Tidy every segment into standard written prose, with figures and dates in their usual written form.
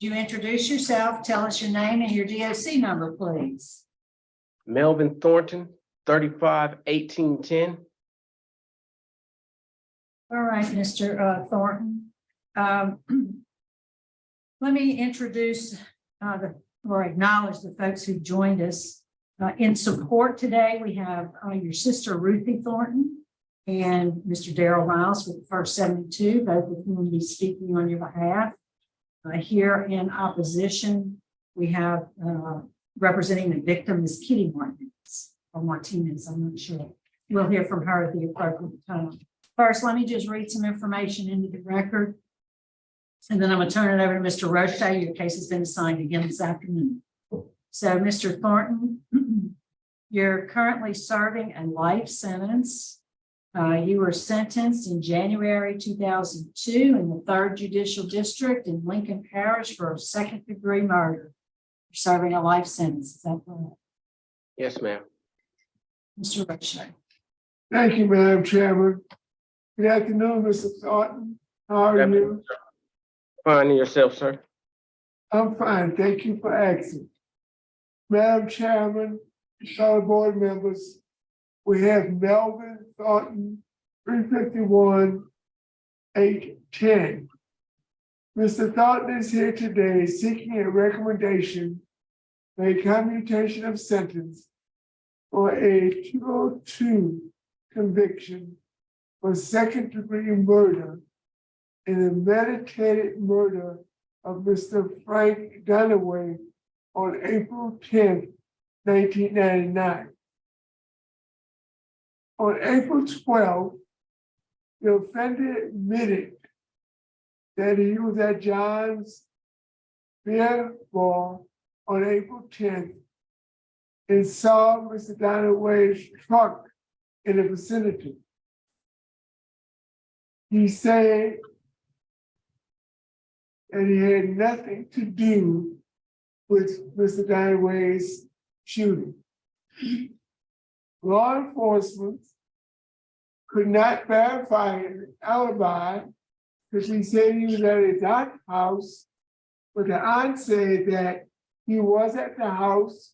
You introduce yourself, tell us your name and your DOC number, please. Melvin Thornton, 351810. All right, Mr. Thornton. Let me introduce or acknowledge the folks who joined us in support today. We have your sister Ruthie Thornton and Mr. Darrell Miles with the First 72, both of whom will be speaking on your behalf. Here in opposition, we have representing the victim is Kitty Martinez, or Martinez, I'm not sure. We'll hear from her at the appropriate time. First, let me just read some information into the record, and then I'm going to turn it over to Mr. Roche. Your case has been assigned again this afternoon. So, Mr. Thornton, you're currently serving a life sentence. You were sentenced in January 2002 in the 3rd Judicial District in Lincoln Parish for a 2nd-degree murder. You're serving a life sentence. Is that correct? Yes, ma'am. Mr. Roche. Thank you, Madam Chairman. Good afternoon, Mr. Thornton. How are you? Fine, and yourself, sir? I'm fine. Thank you for asking. Madam Chairman, fellow board members, we have Melvin Thornton, 351-810. Mr. Thornton is here today seeking a recommendation for a commutation of sentence for a 202 conviction for 2nd-degree murder in the meditated murder of Mr. Frank Dunaway on April 10th, 1999. On April 12th, the offender admitted that he was at John's Beer Bar on April 10th and saw Mr. Dunaway's truck in the vicinity. He said that he had nothing to do with Mr. Dunaway's shooting. Law enforcement could not verify his alibi because he said he was at his aunt's house, but the aunt said that he was at the house,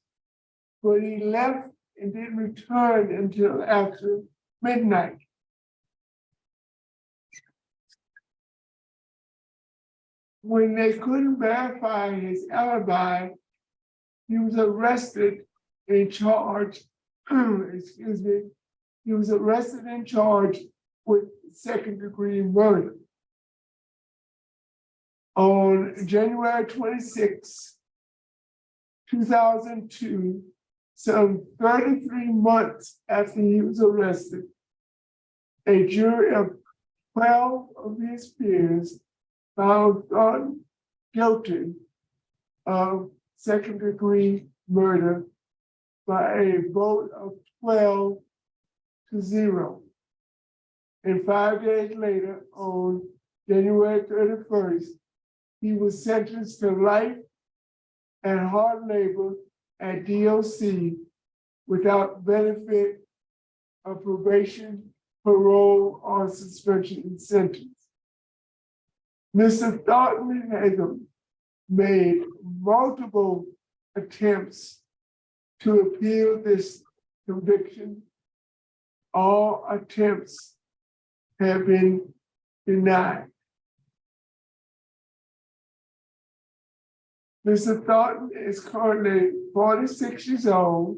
but he left and didn't return until after midnight. When they couldn't verify his alibi, he was arrested and charged, he was arrested and charged with 2nd-degree murder. On January 26, 2002, some 33 months after he was arrested, a jury of 12 of his peers found Thornton guilty of 2nd-degree murder by a vote of 12-0. And 5 days later, on January 31st, he was sentenced to life and hard labor at DOC without benefit of probation, parole, or suspension sentence. Mr. Thornton has made multiple attempts to appeal this conviction. All attempts have been denied. Mr. Thornton is currently 46 years old.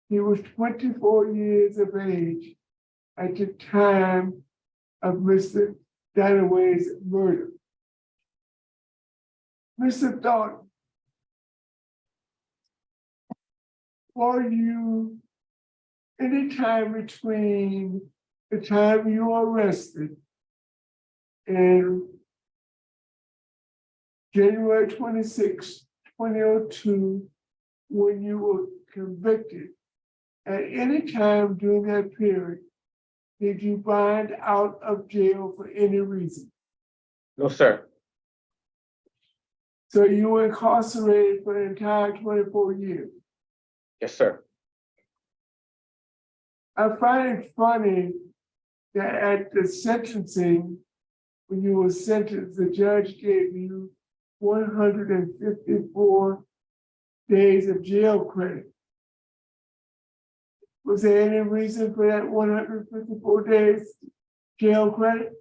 He was 24 years of age at the time of Mr. Dunaway's murder. Mr. Thornton, for you, any time between the time you were arrested and January 26, 2002, when you were convicted, at any time during that period, did you bond out of jail for any reason? No, sir. So you were incarcerated for the entire 24 years. Yes, sir. I find it funny that at the sentencing, when you were sentenced, the judge gave you 154 days of jail credit. Was there any reason for that 154 days jail credit?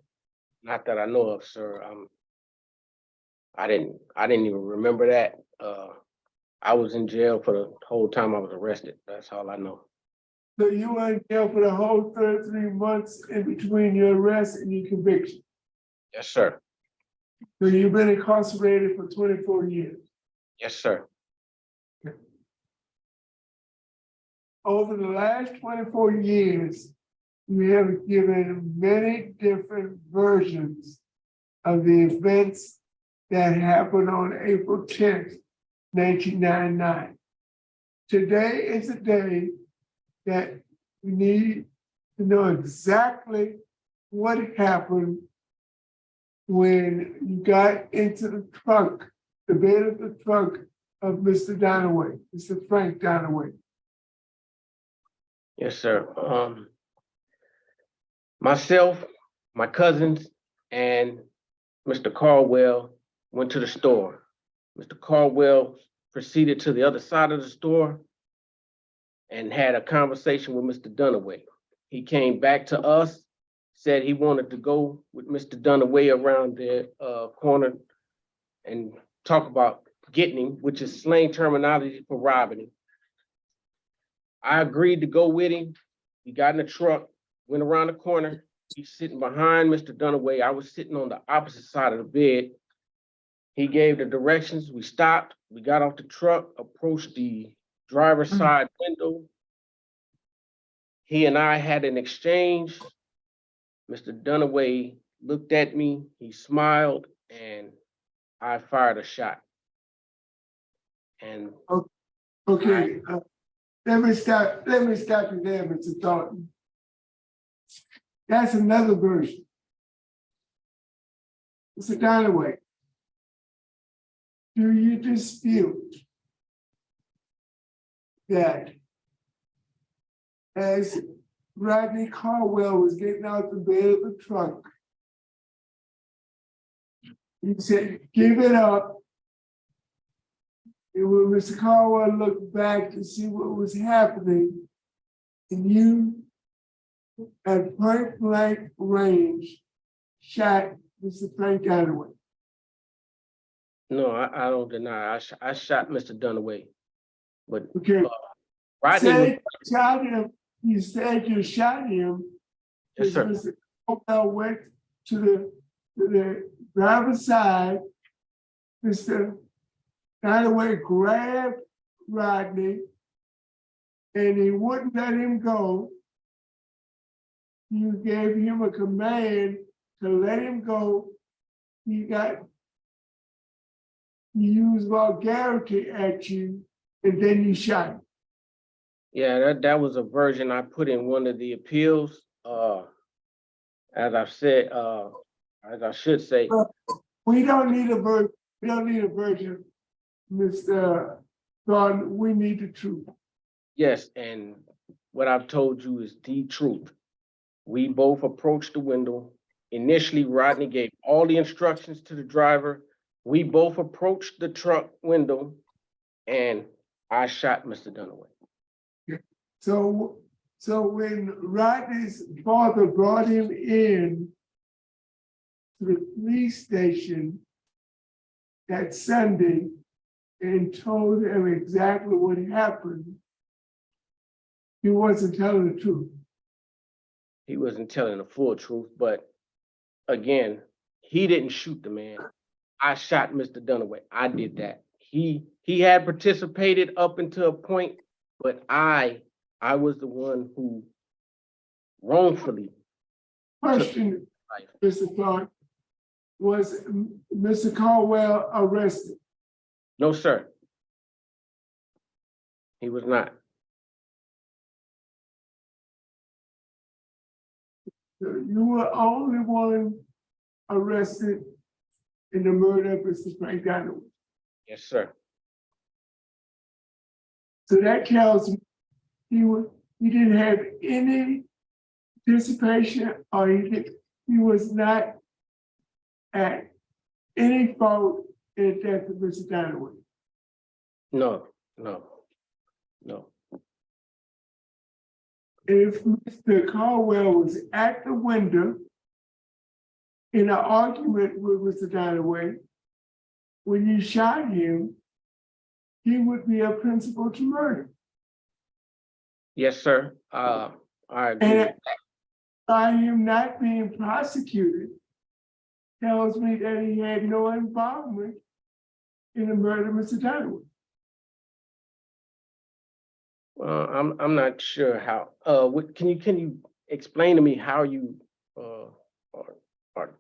Not that I know of, sir. I didn't even remember that. I was in jail for the whole time I was arrested. That's all I know. So you were in jail for the whole 33 months in between your arrest and your conviction. Yes, sir. So you've been incarcerated for 24 years. Yes, sir. Over the last 24 years, you have given many different versions of the events that happened on April 10th, 1999. Today is a day that we need to know exactly what happened when you got into the trunk, the bed of the trunk of Mr. Donaway, Mr. Frank Donaway. Yes, sir. Myself, my cousins, and Mr. Caldwell went to the store. Mr. Caldwell proceeded to the other side of the store and had a conversation with Mr. Dunaway. He came back to us, said he wanted to go with Mr. Dunaway around the corner and talk about getting him, which is slang terminology for robbing him. I agreed to go with him. He got in the truck, went around the corner. He's sitting behind Mr. Dunaway. I was sitting on the opposite side of the bed. He gave the directions. We stopped. We got off the truck, approached the driver's side window. He and I had an exchange. Mr. Dunaway looked at me. He smiled, and I fired a shot. And Okay, let me stop you there, Mr. Thornton. That's another version. Mr. Donaway, do you dispute that as Rodney Caldwell was getting out the bed of the trunk, he said, "Give it up"? And when Mr. Caldwell looked back to see what was happening, and you, at point blank range, shot Mr. Frank Donaway. no, I don't deny. I shot Mr. Dunaway, but Okay. Rodney was, You said you shot him. yes, sir. Mr. Caldwell went to the driver's side. Mr. Donaway grabbed Rodney and he wouldn't let him go. You gave him a command to let him go. He used vulgarity at you, and then you shot him. Yeah, that was a version I put in one of the appeals. As I said, as I should say, We don't need a version. We don't need a version, Mr. Thornton. We need the truth. yes, and what I've told you is the truth. We both approached the window. Initially, Rodney gave all the instructions to the driver. We both approached the truck window, and I shot Mr. Dunaway. So when Rodney's father brought him in to the police station that Sunday and told him exactly what happened, he wasn't telling the truth. He wasn't telling the full truth, but again, he didn't shoot the man. I shot Mr. Dunaway. I did that. He had participated up until a point, but I was the one who wrongfully. Question, Mr. Thornton, was Mr. Caldwell arrested? No, sir. He was not. You were only one arrested in the murder of Mr. Frank Donaway. Yes, sir. So that tells me he didn't have any participation, or he was not at any fault in the death of Mr. Dunaway? No. If Mr. Caldwell was at the window in an argument with Mr. Dunaway, when you shot him, he would be a principal to murder. Yes, sir. I agree. And by him not being prosecuted tells me that he had no involvement in the murder of Mr. Dunaway. I'm not sure how, can you explain to me how you, are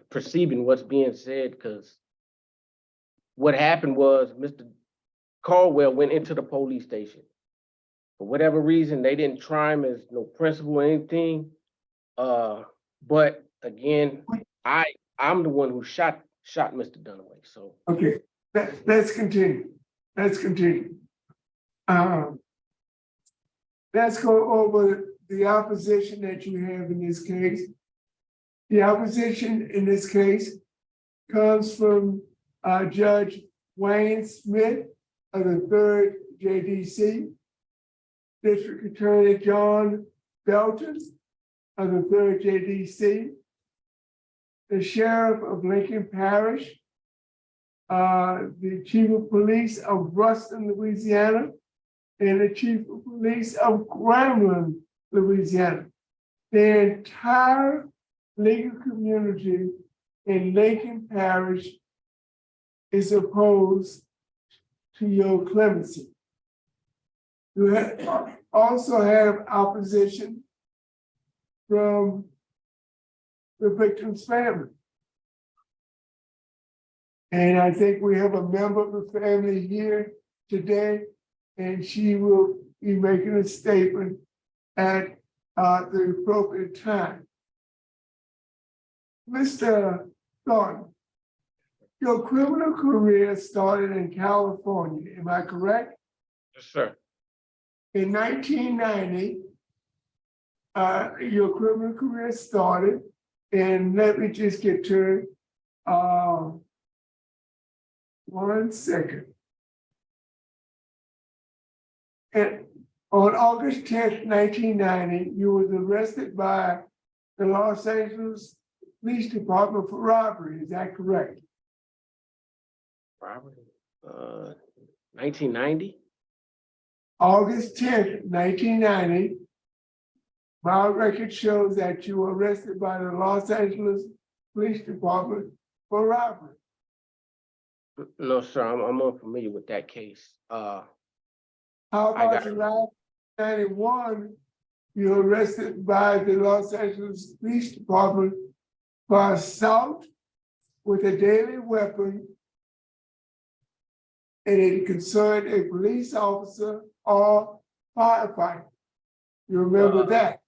perceiving what's being said? Because what happened was Mr. Caldwell went into the police station. For whatever reason, they didn't try him as no principal or anything. But again, I'm the one who shot Mr. Dunaway, so. Okay, let's continue. Let's continue. Let's go over the opposition that you have in this case. The opposition in this case comes from Judge Wayne Smith of the 3rd JDC, District Attorney John Belton of the 3rd JDC, the Sheriff of Lincoln Parish, the Chief of Police of Ruston, Louisiana, and the Chief of Police of Grambling, Louisiana. The entire legal community in Lincoln Parish is opposed to your clemency. You also have opposition from the victim's family. And I think we have a member of the family here today, and she will be making a statement at the appropriate time. Mr. Thornton, your criminal career started in California, am I correct? Yes, sir. In 1990, your criminal career started, and let me just get to it. 1 second. And on August 10th, 1990, you was arrested by the Los Angeles Police Department for robbery. Is that correct? Robbery? 1990? August 10th, 1990. My record shows that you were arrested by the Los Angeles Police Department for robbery. No, sir, I'm unfamiliar with that case. How about July 91, you were arrested by the Los Angeles Police Department for assault with a deadly weapon, and it concerned a police officer or firefighter. You remember that?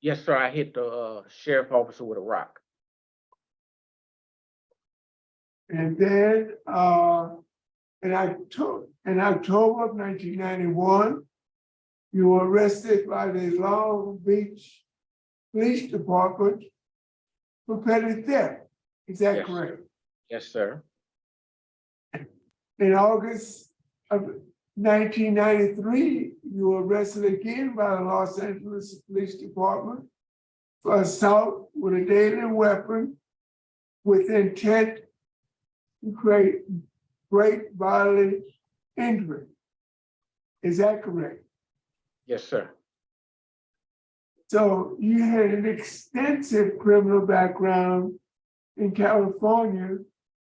Yes, sir, I hit the sheriff officer with a rock. And then in October of 1991, you were arrested by the Long Beach Police Department for petty theft. Is that Yes. correct? Yes, sir. In August of 1993, you were arrested again by the Los Angeles Police Department for assault with a deadly weapon with intent to create great bodily injury. Is that correct? Yes, sir. So you had an extensive criminal background in California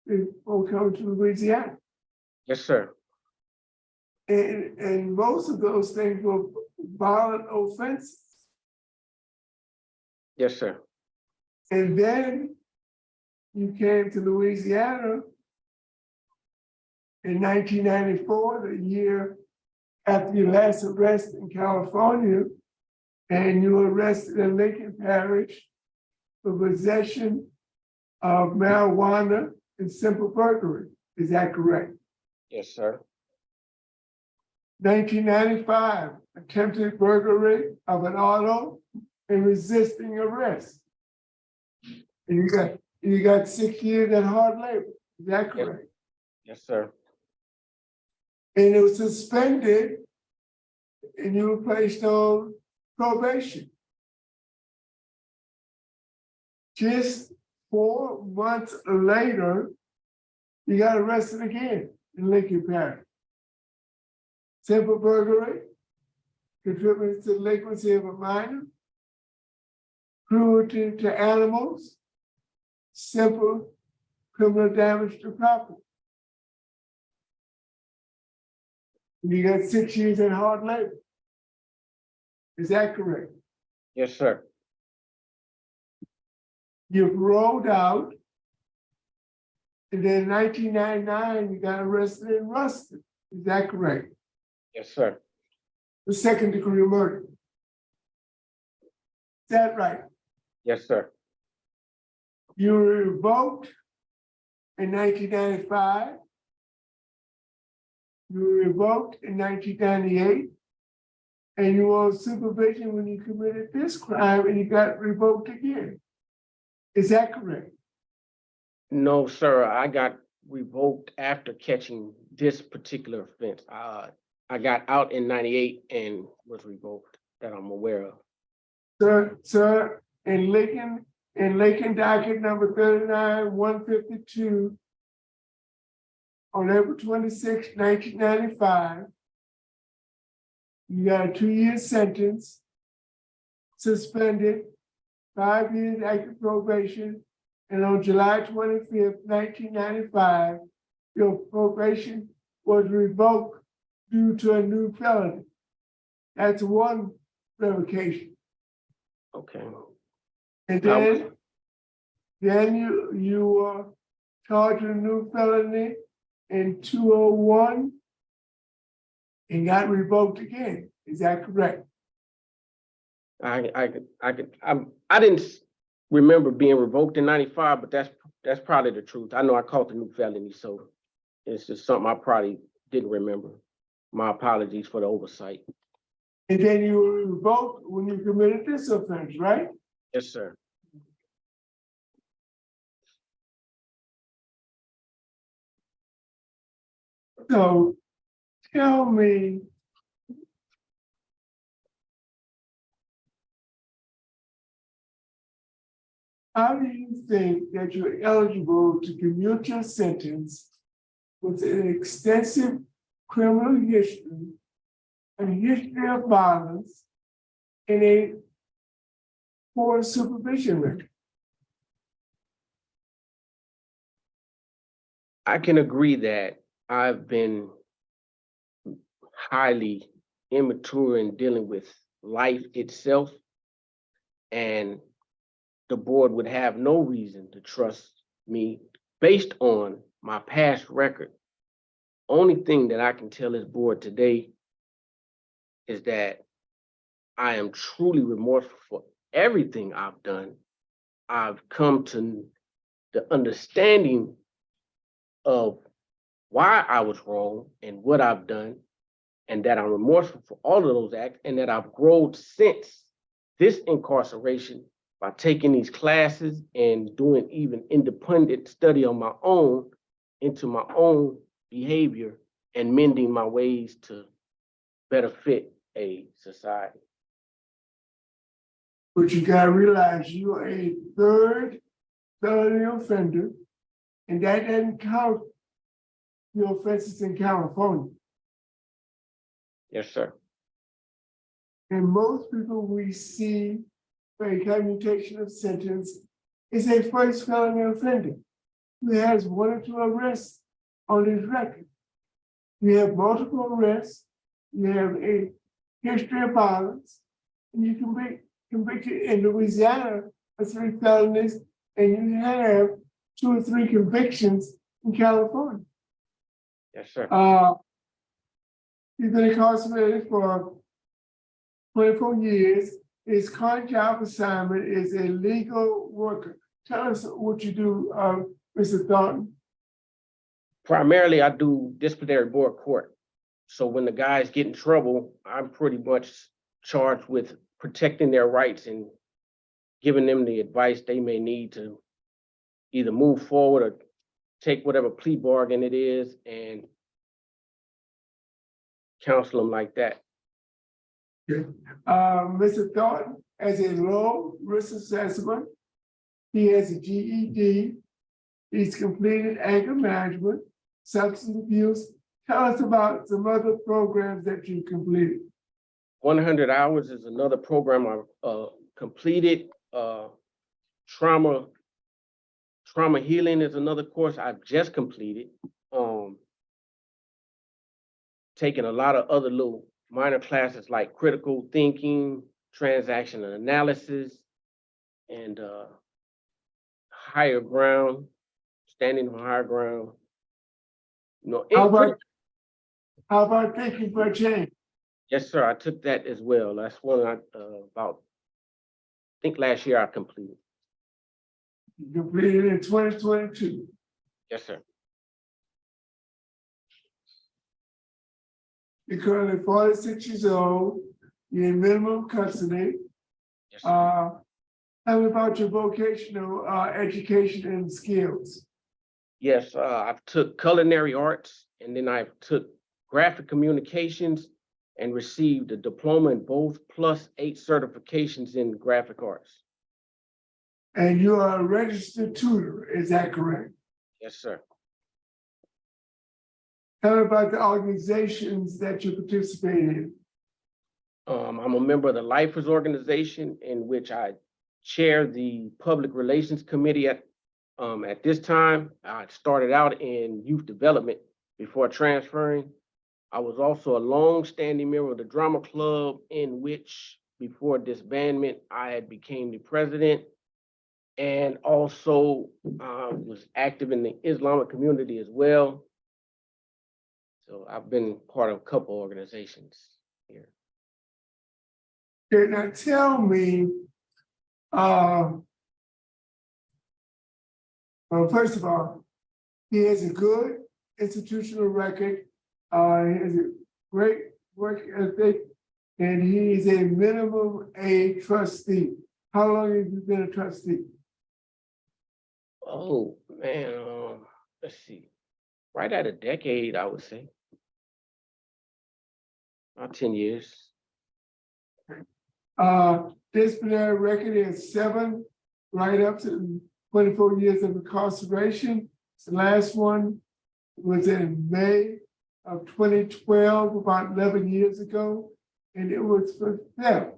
before coming to Louisiana. Yes, sir. And most of those things were violent offenses. Yes, sir. And then you came to Louisiana in 1994, the year after your last arrest in California, and you were arrested in Lincoln Parish for possession of marijuana and simple burglary. Is that correct? Yes, sir. 1995, attempted burglary of an auto and resisting arrest. And you got 6 years at hard labor. Is that correct? Yes, sir. And it was suspended, and you were placed on probation. Just 4 months later, you got arrested again in Lincoln Parish. Simple burglary, contributing to delinquency of a minor, cruelty to animals, simple criminal damage to property. You got 6 years in hard labor. Is that correct? Yes, sir. You rolled out, and then in 1999, you got arrested in Ruston. Is that correct? Yes, sir. The second degree murder. Is that right? Yes, sir. You were revoked in 1995. You were revoked in 1998. And you were on supervision when you committed this crime and you got revoked again. Is that correct? No, sir. I got revoked after catching this particular offense. I got out in 98 and was revoked that I'm aware of. Sir, in Lincoln docket number 39-152 on April 26, 1995, you got a 2-year sentence, suspended, 5 years active probation, and on July 25th, 1995, your probation was revoked due to a new felony. That's one revocation. Okay. And then you were charged with a new felony in 2001 and got revoked again. Is that correct? I didn't remember being revoked in 95, but that's probably the truth. I know I caught the new felony, so it's just something I probably didn't remember. My apologies for the oversight. And then you were revoked when you committed this offense, right? Yes, sir. So tell me, how do you think that you're eligible to commute your sentence with an extensive criminal history, a history of violence, and a poor supervision record? I can agree that I've been highly immature in dealing with life itself, and the board would have no reason to trust me based on my past record. Only thing that I can tell this board today is that I am truly remorseful for everything I've done. I've come to the understanding of why I was wrong and what I've done, and that I'm remorseful for all of those acts, and that I've grown since this incarceration by taking these classes and doing even independent study on my own into my own behavior and mending my ways to better fit a society. But you gotta realize you are a third felony offender, and that doesn't count your offenses in California. Yes, sir. And most people we see for a commutation of sentence is a first felony offender who has 1 or 2 arrests on his record. You have multiple arrests, you have a history of violence, and you can be convicted in Louisiana of 3 felonies, and you have 2 or 3 convictions in California. Yes, sir. He's been incarcerated for 24 years. His current job assignment is a legal worker. Tell us what you do, Mr. Thornton. Primarily, I do disciplinary board court. So when the guys get in trouble, I'm pretty much charged with protecting their rights and giving them the advice they may need to either move forward or take whatever plea bargain it is and counsel them like that. Mr. Thornton, as a low risk assessment, he has a GED. He's completed anger management, substance abuse. Tell us about some other programs that you completed. 100 Hours is another program I completed. Trauma healing is another course I've just completed. Taking a lot of other little minor classes like critical thinking, transactional analysis, and higher ground, standing on higher ground. You know, How about thinking for a change? yes, sir. I took that as well. That's one I about, I think last year I completed. You completed in 2022. Yes, sir. You're currently 46 years old. You're in minimum custody. Yes, sir. Tell me about your vocational education and skills. Yes, I've took culinary arts, and then I took graphic communications and received a diploma in both, plus 8 certifications in graphic arts. And you are a registered tutor, is that correct? Yes, sir. Tell me about the organizations that you participate in. I'm a member of the Lifers organization, in which I chair the Public Relations Committee at this time. I started out in youth development before transferring. I was also a long-standing member of the drama club, in which before disbandment, I had became the president, and also was active in the Islamic community as well. So I've been part of a couple organizations here. Okay, now tell me, well, first of all, he has a good institutional record. He has a great work ethic, and he is a minimum A trustee. How long have you been a trustee? Oh, man, let's see. Right at a decade, I would say. About 10 years. Disciplinary record is 7, right up to 24 years of incarceration. The last one was in May of 2012, about 11 years ago, and it was for theft.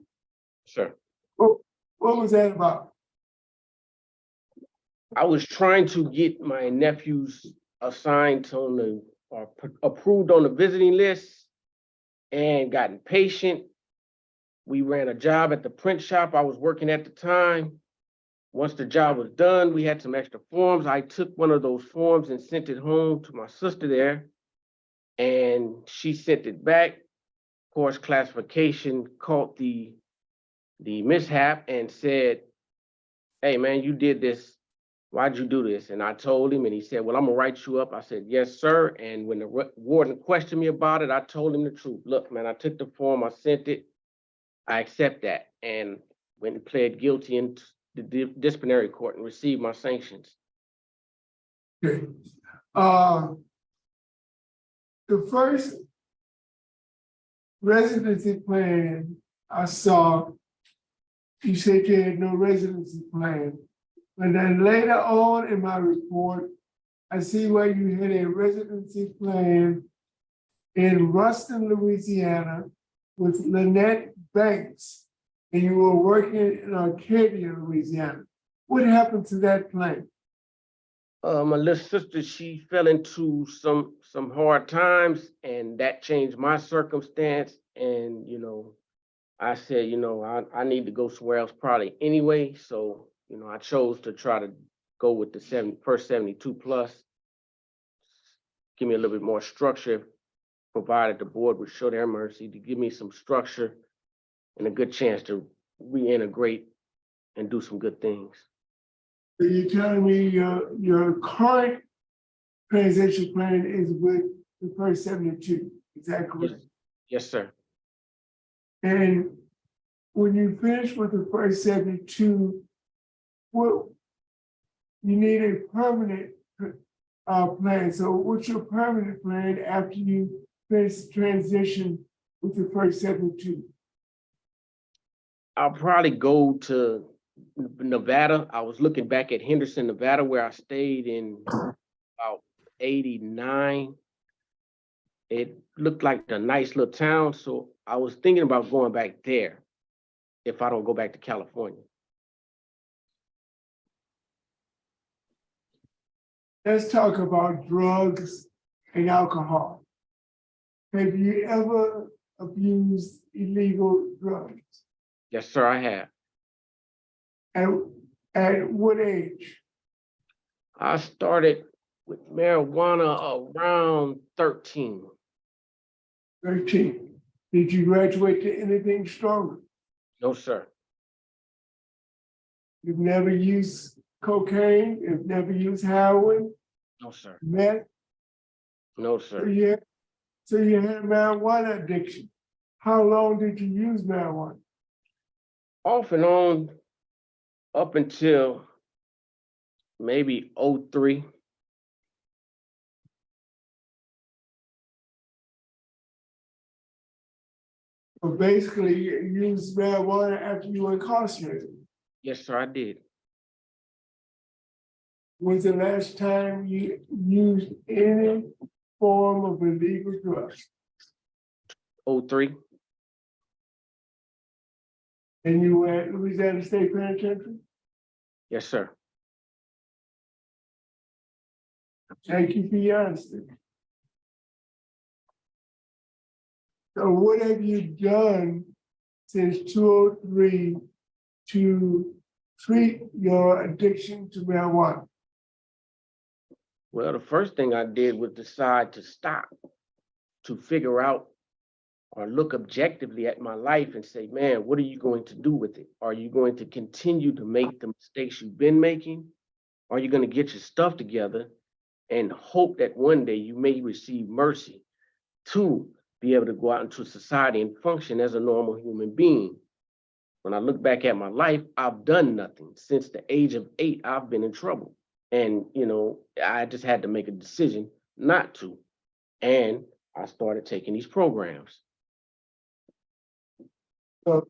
Sure. What was that about? I was trying to get my nephews assigned on the, or approved on the visiting list, and got impatient. We ran a job at the print shop I was working at the time. Once the job was done, we had some extra forms. I took one of those forms and sent it home to my sister there, and she sent it back. Of course, classification caught the mishap and said, "Hey man, you did this. Why'd you do this?" And I told him, and he said, "Well, I'm gonna write you up." I said, "Yes, sir." And when the warden questioned me about it, I told him the truth. Look, man, I took the form, I sent it, I accept that, and went and pled guilty in the disciplinary court and received my sanctions. Okay. The first residency plan I saw, you said you had no residency plan. But then later on in my report, I see where you had a residency plan in Ruston, Louisiana with Lynette Banks, and you were working in Arcadia, Louisiana. What happened to that plan? My little sister, she fell into some hard times, and that changed my circumstance. And, you know, I said, you know, I need to go somewhere else probably anyway. So, you know, I chose to try to go with the first 72 plus. Give me a little bit more structure, provided the board would show their mercy to give me some structure and a good chance to reintegrate and do some good things. So you're telling me your current transition plan is with the first 72, is that correct? Yes, sir. And when you finish with the first 72, what you need a permanent plan. So what's your permanent plan after you finish the transition with the first 72? I'll probably go to Nevada. I was looking back at Henderson, Nevada, where I stayed in about 89. It looked like a nice little town, so I was thinking about going back there if I don't go back to California. Let's talk about drugs and alcohol. Have you ever abused illegal drugs? Yes, sir, I have. At what age? I started with marijuana around 13. 13. Did you graduate to anything stronger? No, sir. You've never used cocaine, you've never used heroin, No, sir. meth, No, so sir. you had marijuana addiction. How long did you use marijuana? Off and on up until maybe 03. So basically, you used marijuana after you were incarcerated. Yes, sir, I did. When's the last time you used any form of illegal drug? 03. And you were at Louisiana State Penitentiary? Yes, sir. Thank you for your honesty. So what have you done since 2003 to treat your addiction to marijuana? Well, the first thing I did was decide to stop, to figure out or look objectively at my life and say, man, what are you going to do with it? Are you going to continue to make the mistakes you've been making? Are you going to get your stuff together and hope that one day you may receive mercy to be able to go out into society and function as a normal human being? When I look back at my life, I've done nothing. Since the age of 8, I've been in trouble. And, I just had to make a decision not to. And I started taking these programs. So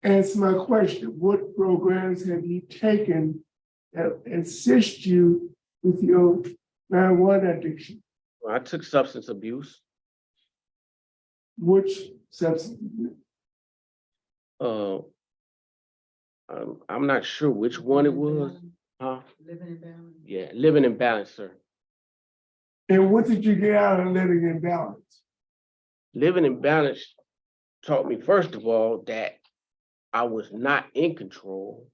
answer my question. What programs have you taken that assist you with your marijuana addiction? Well, I took substance abuse. Which substance abuse? I'm not sure which one it was. Huh? Living in balance. Yeah, living in balance, sir. And what did you get out of living in balance? Living in balance taught me, first of all, that I was not in control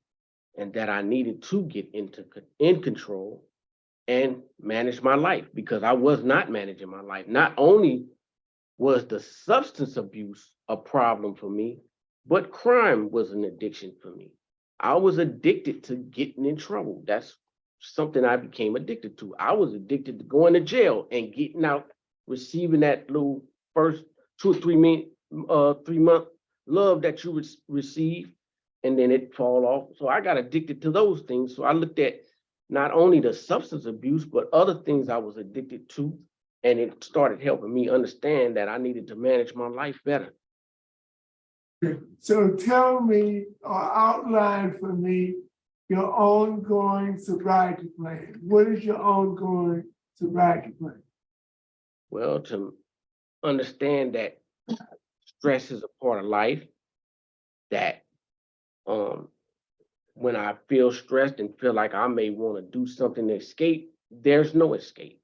and that I needed to get in control and manage my life, because I was not managing my life. Not only was the substance abuse a problem for me, but crime was an addiction for me. I was addicted to getting in trouble. That's something I became addicted to. I was addicted to going to jail and getting out, receiving that little first 2 or 3 month love that you receive, and then it fall off. So I got addicted to those things. So I looked at not only the substance abuse, but other things I was addicted to. And it started helping me understand that I needed to manage my life better. So tell me or outline for me your ongoing sobriety plan. What is your ongoing sobriety plan? Well, to understand that stress is a part of life, that when I feel stressed and feel like I may want to do something to escape, there's no escape.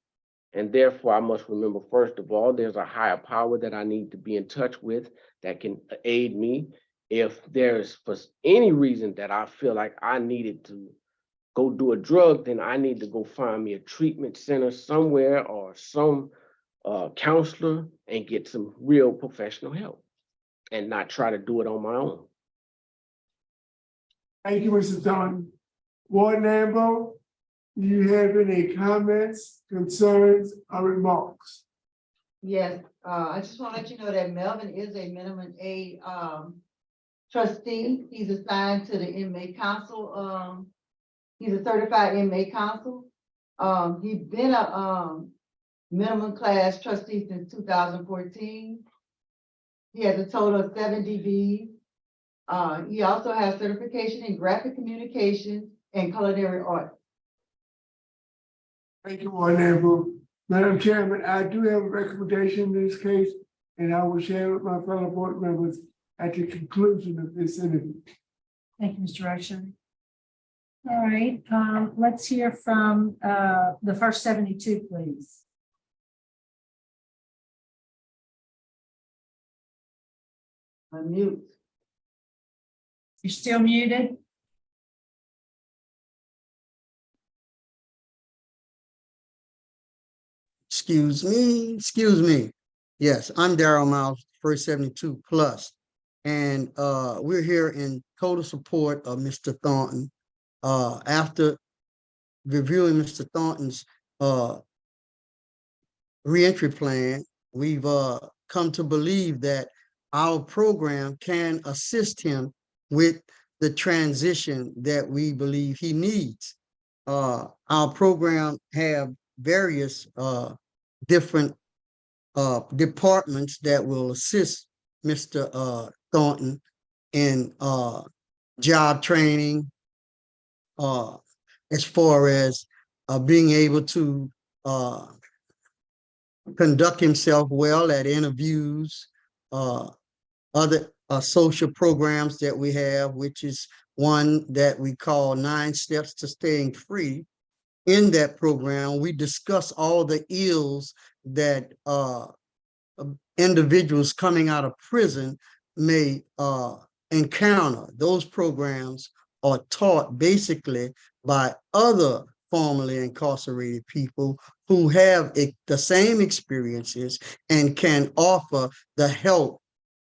And therefore, I must remember, first of all, there's a higher power that I need to be in touch with that can aid me. If there's for any reason that I feel like I needed to go do a drug, then I need to go find me a treatment center somewhere or some counselor and get some real professional help and not try to do it on my own. Thank you, Mr. Thornton. Ward Nambo, do you have any comments, concerns, or remarks? Yes, I just want to let you know that Melvin is a minimum aid trustee. He's assigned to the inmate council. He's a certified inmate counsel. He's been a minimum class trustee since 2014. He has a total of 7 DBs. He also has certification in graphic communication and culinary arts. Thank you, Ward Member. Madam Chairman, I do have a recommendation in this case, and I will share with my fellow board members at the conclusion of this interview. Thank you, Mr. Ocean. All right, let's hear from the first 72, please. Mute. You're still muted. Excuse me. Yes, I'm Darryl Miles, first 72 plus. And we're here in total support of Mr. Thornton. After reviewing Mr. Thornton's reentry plan, we've come to believe that our program can assist him with the transition that we believe he needs. Our program have various different departments that will assist Mr. Thornton in job training, as far as being able to conduct himself well at interviews, other social programs that we have, which is one that we call 9 Steps to Staying Free. In that program, we discuss all the ills that individuals coming out of prison may encounter. Those programs are taught basically by other formerly incarcerated people who have the same experiences and can offer the help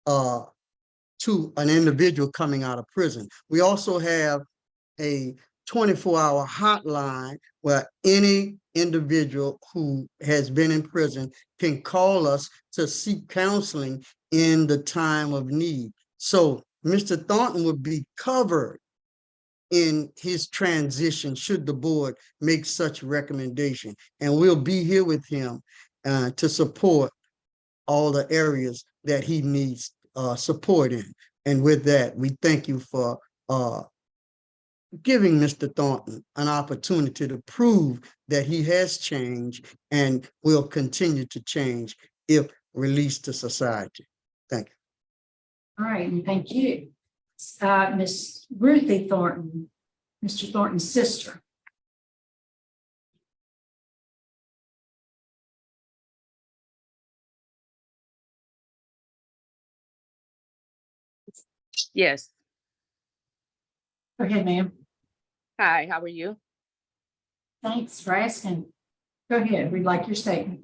to an individual coming out of prison. We also have a 24-hour hotline where any individual who has been in prison can call us to seek counseling in the time of need. So Mr. Thornton would be covered in his transition should the board make such recommendation. And we'll be here with him to support all the areas that he needs support in. And with that, we thank you for giving Mr. Thornton an opportunity to prove that he has changed and will continue to change if released to society. Thank you. All right, and thank you. Miss Ruthie Thornton, Mr. Thornton's sister. Yes. Go ahead, ma'am. Hi, how are you? Thanks for asking. Go ahead, we'd like your statement.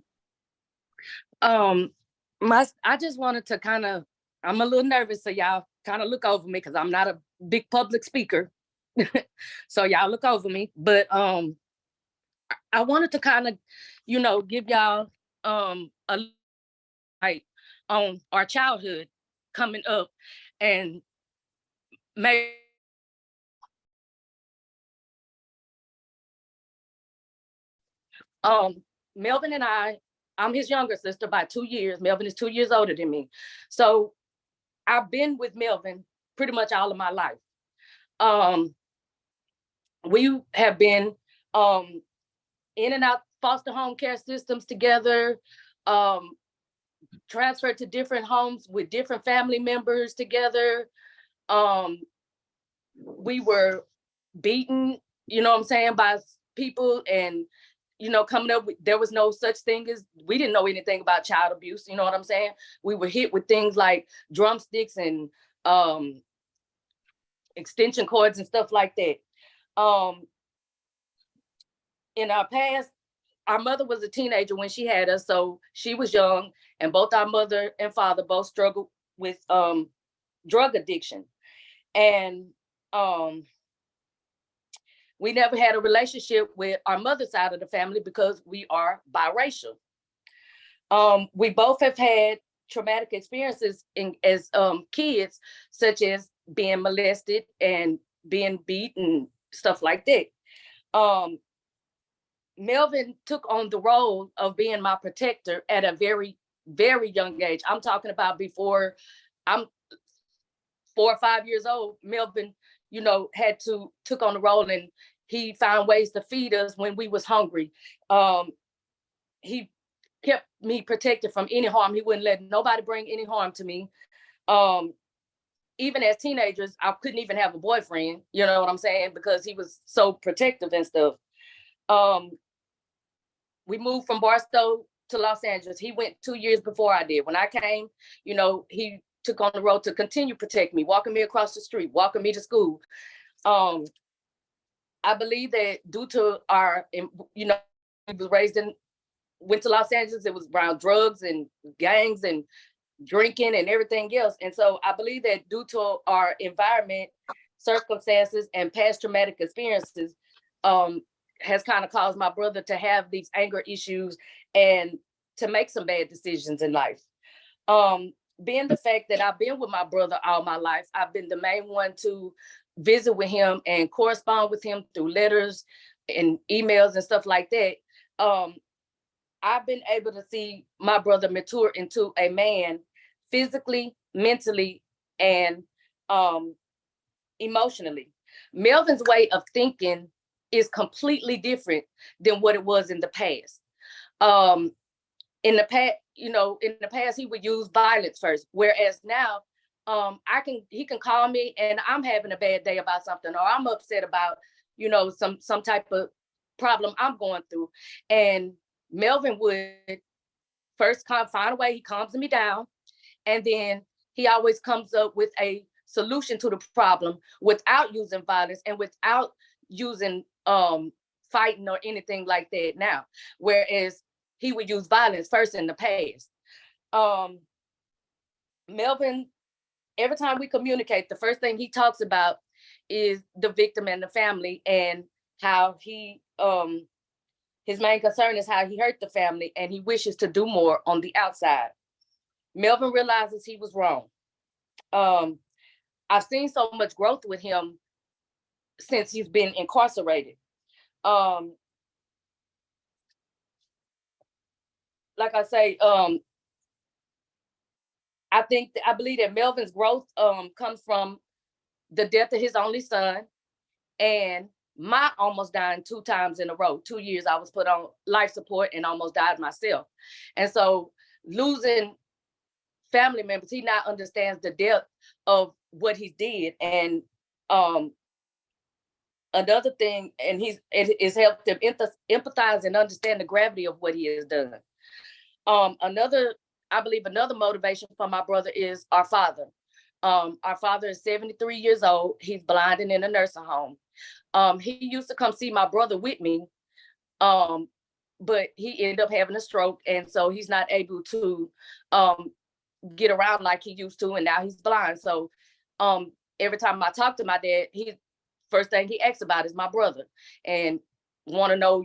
I just wanted to I'm a little nervous, so y'all kind of look over me because I'm not a big public speaker. So y'all look over me. But I wanted to kind of, give y'all a light on our childhood coming up and maybe Melvin and I'm his younger sister by 2 years. Melvin is 2 years older than me. So I've been with Melvin pretty much all of my life. We have been in and out foster home care systems together, transferred to different homes with different family members together. We were beaten, by people, and coming up with, there was no such thing as, we didn't know anything about child abuse, you know what I'm saying? We were hit with things like drumsticks and extension cords and stuff like that. In our past, our mother was a teenager when she had us, so she was young, and both our mother and father both struggled with drug addiction. And we never had a relationship with our mother's side of the family because we are biracial. We both have had traumatic experiences as kids, such as being molested and being beat and stuff like that. Melvin took on the role of being my protector at a very, very young age. I'm talking about before I'm 4 or 5 years old. Melvin, took on the role, and he found ways to feed us when we was hungry. He kept me protected from any harm. He wouldn't let nobody bring any harm to me. Even as teenagers, I couldn't even have a boyfriend, you know what I'm saying? Because he was so protective and stuff. We moved from Barstow to Los Angeles. He went 2 years before I did. When I came, he took on the road to continue to protect me, walking me across the street, walking me to school. I believe that due to our, he was went to Los Angeles, it was around drugs and gangs and drinking and everything else. And so I believe that due to our environment, circumstances, and past traumatic experiences, has kind of caused my brother to have these anger issues and to make some bad decisions in life. Being the fact that I've been with my brother all my life, I've been the main one to visit with him and correspond with him through letters and emails and stuff like that. I've been able to see my brother mature into a man physically, mentally, and emotionally. Melvin's way of thinking is completely different than what it was in the past. In the past, he would use violence first, whereas now, he can call me and I'm having a bad day about something, or I'm upset about, some type of problem I'm going through. And Melvin would first find a way, he calms me down, and then he always comes up with a solution to the problem without using violence and without using fighting or anything like that now, whereas he would use violence first in the past. Melvin, every time we communicate, the first thing he talks about is the victim and the family, and how he his main concern is how he hurt the family, and he wishes to do more on the outside. Melvin realizes he was wrong. I've seen so much growth with him since he's been incarcerated. Like I say, I believe that Melvin's growth comes from the death of his only son, and my almost dying 2 times in a row. 2 years I was put on life support and almost died myself. And so losing family members, he now understands the depth of what he did. And another thing, and it's helped him empathize and understand the gravity of what he has done. I believe another motivation for my brother is our father. Our father is 73 years old. He's blind and in a nursing home. He used to come see my brother with me, but he ended up having a stroke, and so he's not able to get around like he used to, and now he's blind. So every time I talk to my dad, first thing he asks about is my brother, and want to know,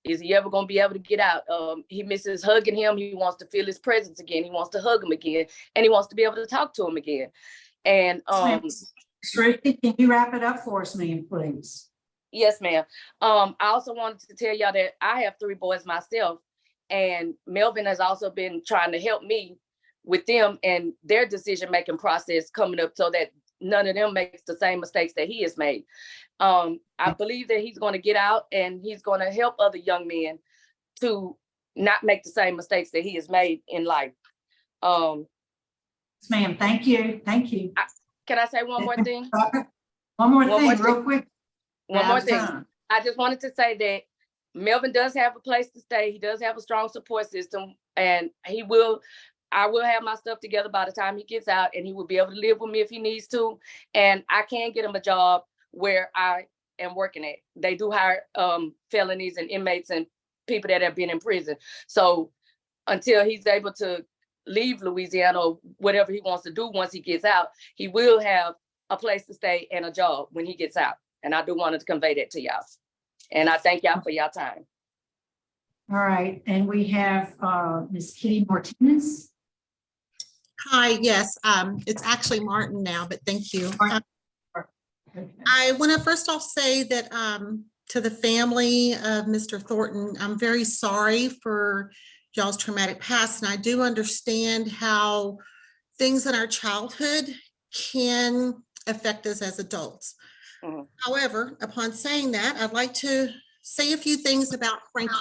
is he ever going to be able to get out? He misses hugging him. He wants to feel his presence again. He wants to hug him again, and he wants to be able to talk to him again. And Ruthie, can you wrap it up for us, ma'am, please? Yes, ma'am. I also wanted to tell y'all that I have 3 boys myself, and Melvin has also been trying to help me with them and their decision-making process coming up, so that none of them makes the same mistakes that he has made. I believe that he's going to get out, and he's going to help other young men to not make the same mistakes that he has made in life. Ma'am, thank you. Thank you. Can I say one more thing? One more thing, real quick. One more thing. I just wanted to say that Melvin does have a place to stay. He does have a strong support system, and I will have my stuff together by the time he gets out, and he will be able to live with me if he needs to. And I can get him a job where I am working at. They do hire felonies and inmates and people that have been in prison. So until he's able to leave Louisiana or whatever he wants to do once he gets out, he will have a place to stay and a job when he gets out. And I do want to convey that to y'all. And I thank y'all for y'all time. All right. And we have Ms. Kitty Martinez. Hi, yes, it's actually Martin now, but thank you. I want to first off say that to the family of Mr. Thornton, I'm very sorry for y'all's traumatic past, and I do understand how things in our childhood can affect us as adults. Mhm. However, upon saying that, I'd like to say a few things about Frankie.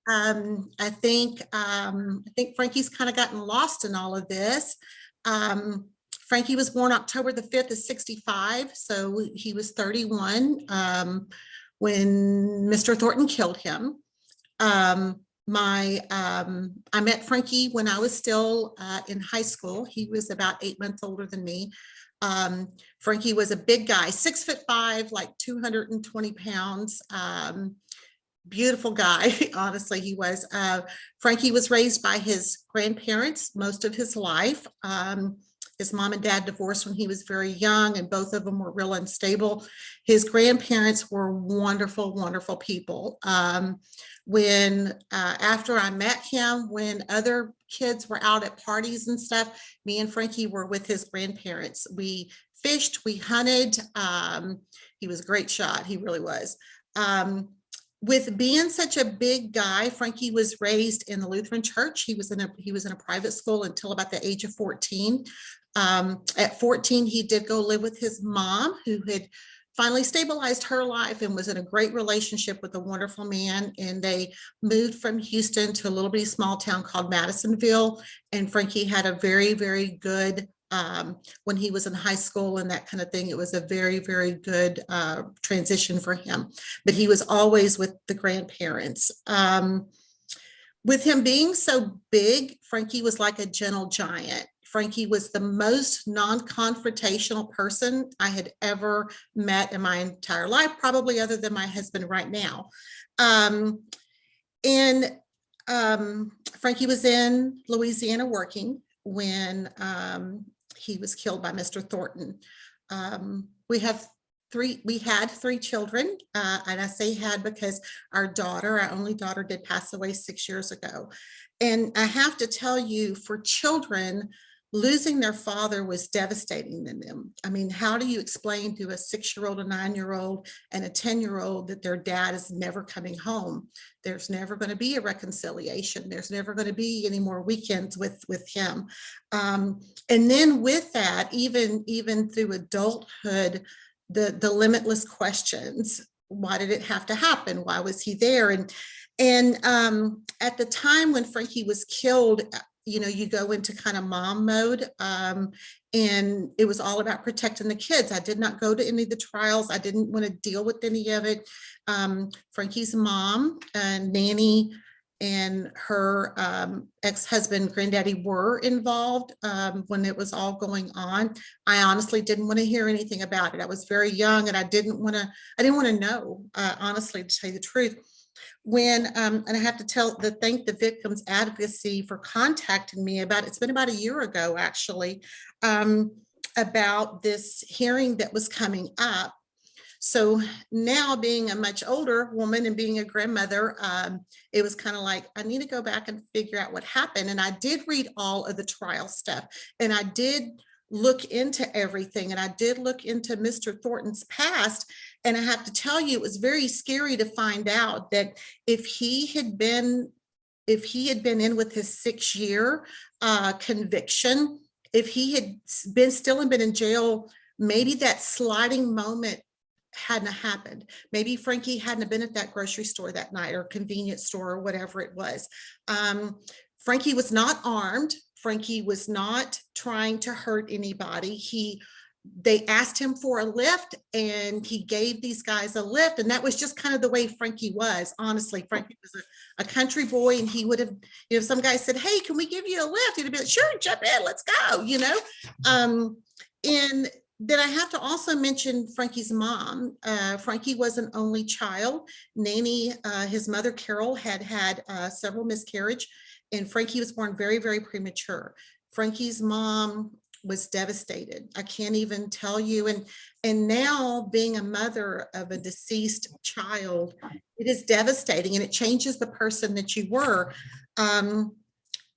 I think Frankie's kind of gotten lost in all of this. Frankie was born October the 5th of 65, so he was 31 when Mr. Thornton killed him. I met Frankie when I was still in high school. He was about 8 months older than me. Frankie was a big guy, 6'5", like 220 pounds. Beautiful guy, honestly, he was. Frankie was raised by his grandparents most of his life. His mom and dad divorced when he was very young, and both of them were real unstable. His grandparents were wonderful, wonderful people. After I met him, when other kids were out at parties and stuff, me and Frankie were with his grandparents. We fished, we hunted. He was a great shot, he really was. With being such a big guy, Frankie was raised in the Lutheran church. He was in a private school until about the age of 14. At 14, he did go live with his mom, who had finally stabilized her life and was in a great relationship with a wonderful man. And they moved from Houston to a little bitty small town called Madisonville. And Frankie had a very, very good, when he was in high school and that kind of thing, it was a very, very good transition for him. But he was always with the grandparents. With him being so big, Frankie was like a gentle giant. Frankie was the most non-confrontational person I had ever met in my entire life, probably other than my husband right now. Frankie was in Louisiana working when he was killed by Mr. Thornton. We had 3 children, and I say had because our only daughter did pass away 6 years ago. And I have to tell you, for children, losing their father was devastating to them. I mean, how do you explain to a 6-year-old, a 9-year-old, and a 10-year-old that their dad is never coming home? There's never going to be a reconciliation. There's never going to be any more weekends with him. And then with that, even through adulthood, the limitless questions. Why did it have to happen? Why was he there? And at the time when Frankie was killed, you go into kind of mom mode, and it was all about protecting the kids. I did not go to any of the trials. I didn't want to deal with any of it. Frankie's mom, Nanny, and her ex-husband, Granddaddy, were involved when it was all going on. I honestly didn't want to hear anything about it. I was very young, and I didn't want to know, honestly, to tell you the truth. And I have to thank the victims advocacy for contacting me it's been about a year ago, actually, about this hearing that was coming up. So now, being a much older woman and being a grandmother, it was kind of like, I need to go back and figure out what happened. And I did read all of the trial stuff, and I did look into everything, and I did look into Mr. Thornton's past. And I have to tell you, it was very scary to find out that if he had been in with his 6-year conviction, if he had still been in jail, maybe that sliding moment hadn't happened. Maybe Frankie hadn't been at that grocery store that night, or convenience store, or whatever it was. Frankie was not armed. Frankie was not trying to hurt anybody. They asked him for a lift, and he gave these guys a lift. And that was just kind of the way Frankie was. Honestly, Frankie was a country boy, and he would have, some guy said, "Hey, can we give you a lift?" He'd be like, "Sure, jump in, let's go," And then I have to also mention Frankie's mom. Frankie was an only child. Nanny, his mother, Carol, had several miscarriages, and Frankie was born very, very premature. Frankie's mom was devastated. I can't even tell you. And now, being a mother of a deceased child, it is devastating, and it changes the person that you were.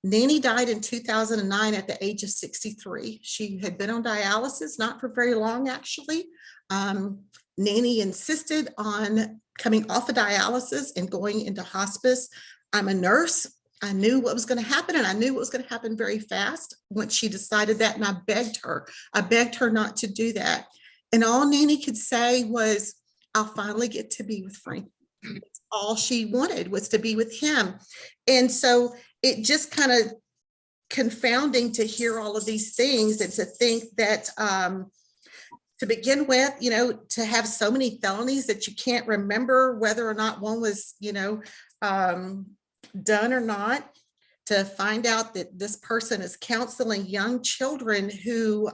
Nanny died in 2009 at the age of 63. She had been on dialysis, not for very long, actually. Nanny insisted on coming off of dialysis and going into hospice. I'm a nurse. I knew what was going to happen, and I knew what was going to happen very fast once she decided that, and I begged her not to do that. And all Nanny could say was, I'll finally get to be with Frank. All she wanted was to be with him. And so it just kind of confounding to hear all of these things and to think that to begin with, you know, to have so many felonies that you can't remember whether or not one was, you know, done or not, to find out that this person is counseling young children who,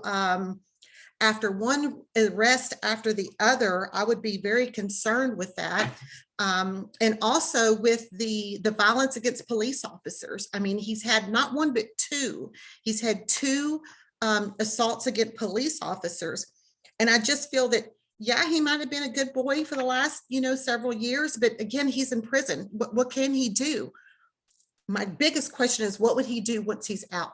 after one arrest after the other, I would be very concerned with that. And also with the violence against police officers. I mean, he's had not one, but two. He's had two assaults against police officers. And I just feel that, yeah, he might have been a good boy for the last, you know, several years, but again, he's in prison. What can he do? My biggest question is, what would he do once he's out?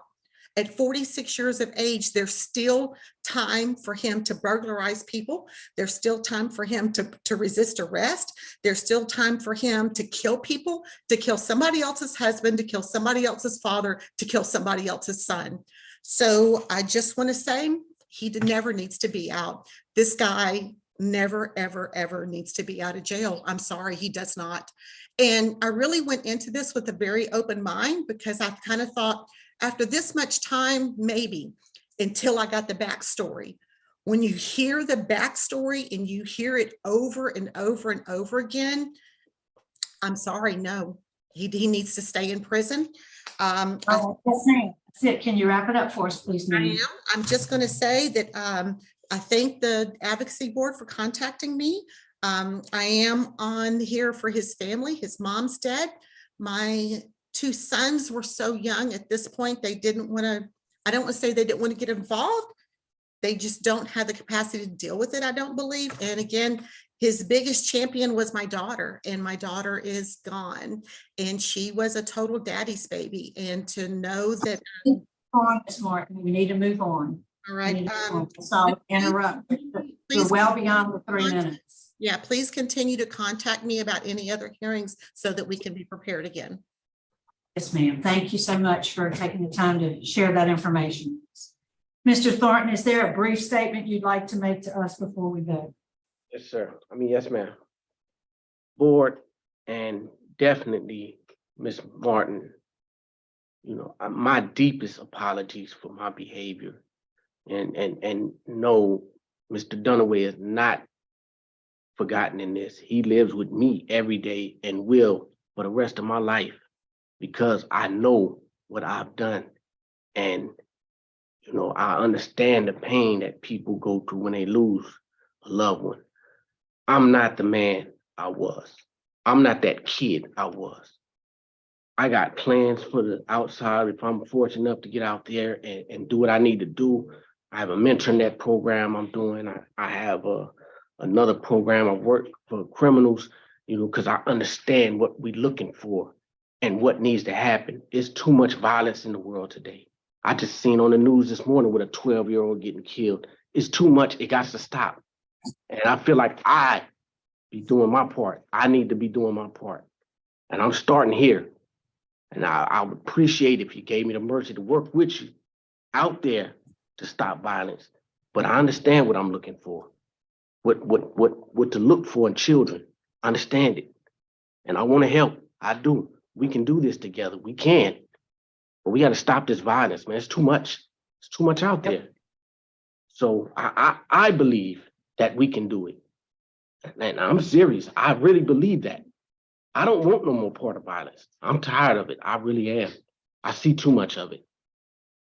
At 46 years of age, there's still time for him to burglarize people. There's still time for him to resist arrest. There's still time for him to kill people, to kill somebody else's husband, to kill somebody else's father, to kill somebody else's son. So I just want to say he never needs to be out. This guy never, ever, ever needs to be out of jail. I'm sorry, he does not. And I really went into this with a very open mind, because I kind of thought, after this much time, maybe, until I got the backstory. When you hear the backstory and you hear it over and over and over again, I'm sorry, no, he needs to stay in prison. Yes, ma'am. That's it. Can you wrap it up for us, please? I'm just going to say that I thank the advocacy board for contacting me. I am on here for his family. His mom's dead. My two sons were so young at this point, they didn't want to, I don't want to say they didn't want to get involved. They just don't have the capacity to deal with it, I don't believe. And again, his biggest champion was my daughter, and my daughter is gone, and she was a total daddy's baby. And to know that. Ms. Martin, we need to move on. All right. So interrupt. We're well beyond the 3 minutes. Yeah, please continue to contact me about any other hearings so that we can be prepared again. Yes, ma'am. Thank you so much for taking the time to share that information. Mr. Thornton, is there a brief statement you'd like to make to us before we go? Yes, sir. Yes, ma'am. Board, and definitely Ms. Martin, you know, my deepest apologies for my behavior. And no, Mr. Dunaway is not forgotten in this. He lives with me every day and will for the rest of my life, because I know what I've done. And, you know, I understand the pain that people go through when they lose a loved one. I'm not the man I was. I'm not that kid I was. I got plans for the outside if I'm fortunate enough to get out there and do what I need to do. I have a mentorship program I'm doing. I have another program. I work for criminals, you know, because I understand what we're looking for and what needs to happen. There's too much violence in the world today. I just seen on the news this morning with a 12-year-old getting killed. It's too much. It got to stop. And I feel like I be doing my part. I need to be doing my part. And I'm starting here. And I would appreciate if you gave me the mercy to work with you out there to stop violence. But I understand what I'm looking for, what to look for in children. I understand it. And I want to help. I do. We can do this together. We can. But we got to stop this violence, man. It's too much. It's too much out there. So I believe that we can do it. And I'm serious. I really believe that. I don't want no more part of violence. I'm tired of it. I really am. I see too much of it.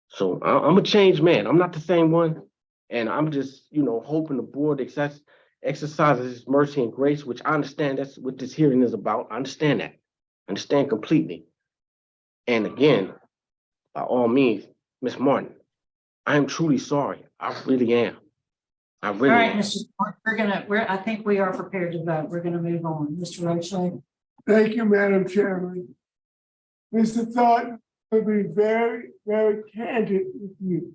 So I'm a changed man. I'm not the same one. And I'm just, you know, hoping the board exercises its mercy and grace, which I understand that's what this hearing is about. I understand that. I understand completely. And again, by all means, Ms. Martin, I am truly sorry. I really am. I really All right, am. Mr. Thornton, I think we are prepared to vote. We're going to move on. Mr. Roche. Thank you, Madam Chairman. Mr. Thornton will be very, very candid with you.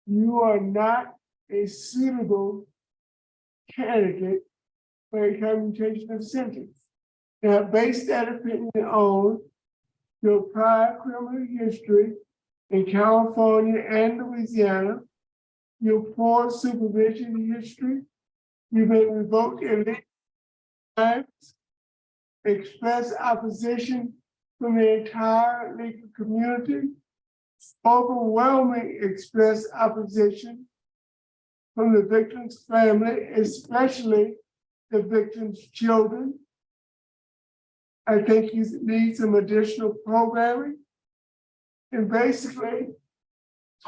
You are not a suitable candidate for a commutation of sentence. Now, based that opinion on your prior criminal history in California and Louisiana, your poor supervision history, you've been revoked at least times, express opposition from the entire legal community, overwhelming express opposition from the victim's family, especially the victim's children. I think you need some additional programming. And basically,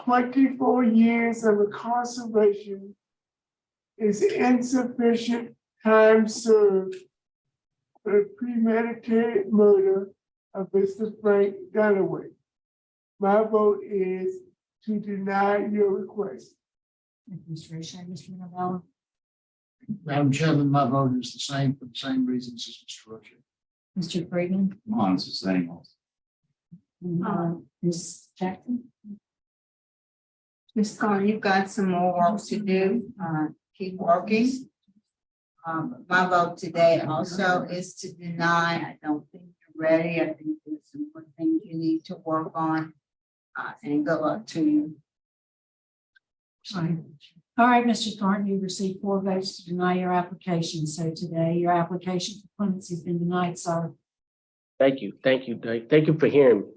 24 years of incarceration is insufficient time served for the premeditated murder of Mr. Frank Dunaway. My vote is to deny your request. Thank you, Mr. Rishay. Mr. Novella. Madam Chairman, my vote is the same for the same reasons as Mr. Roche. Mr. Friedman. Mine's the same. Ms. Jackson. Ms. Carter, you've got some more work to do. Keep working. My vote today also is to deny. I don't think you're ready. I think there's some more things you need to work on. And good luck to you. All right, Mr. Thornton, you received 4 votes to deny your application. So today, your application for clemency has been denied, sir. Thank you for hearing me.